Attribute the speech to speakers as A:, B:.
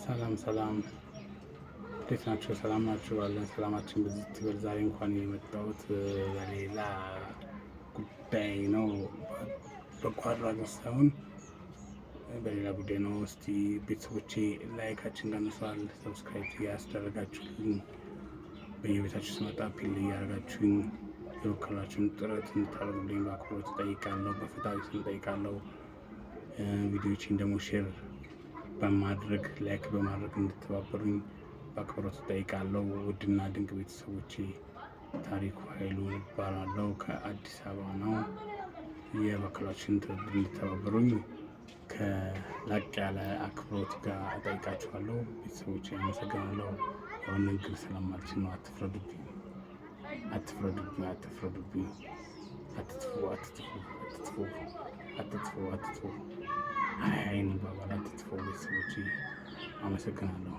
A: ሰላም እንዴት ናችሁ? ሰላም ናችሁ? አለን ሰላማችን በዚህ ትበል። ዛሬ እንኳን የመጣሁት በሌላ ጉዳይ ነው፣ በጎ አድራጎት ሳይሆን በሌላ ጉዳይ ነው። እስቲ ቤተሰቦቼ ላይካችን ቀንሷል፣ ሰብስክራይብ ያስደረጋችሁልኝ፣ በየቤታችሁ ስመጣ ፒል እያደረጋችሁኝ የበኩላችሁን ጥረት እንድታደርጉልኝ በአክብሮት እጠይቃለሁ፣ በፈጣሪ ስም እጠይቃለሁ። ቪዲዮዎችን ደግሞ ሼር በማድረግ ላይክ በማድረግ እንድትተባበሩኝ በአክብሮት እጠይቃለሁ። ውድና ድንቅ ቤተሰቦቼ ታሪኩ ኃይሉ እባላለሁ፣ ከአዲስ አበባ ነው። የበኩላችሁን ትብብር እንድትተባበሩኝ ከላቅ ያለ አክብሮት ጋር እጠይቃችኋለሁ። ቤተሰቦቼ አመሰግናለሁ። ያው ንግግር ስለማልችል ነው። አትፍረዱብኝ። አትጥፉ። አይን ባባል አትጥፉ። ቤተሰቦቼ አመሰግናለሁ።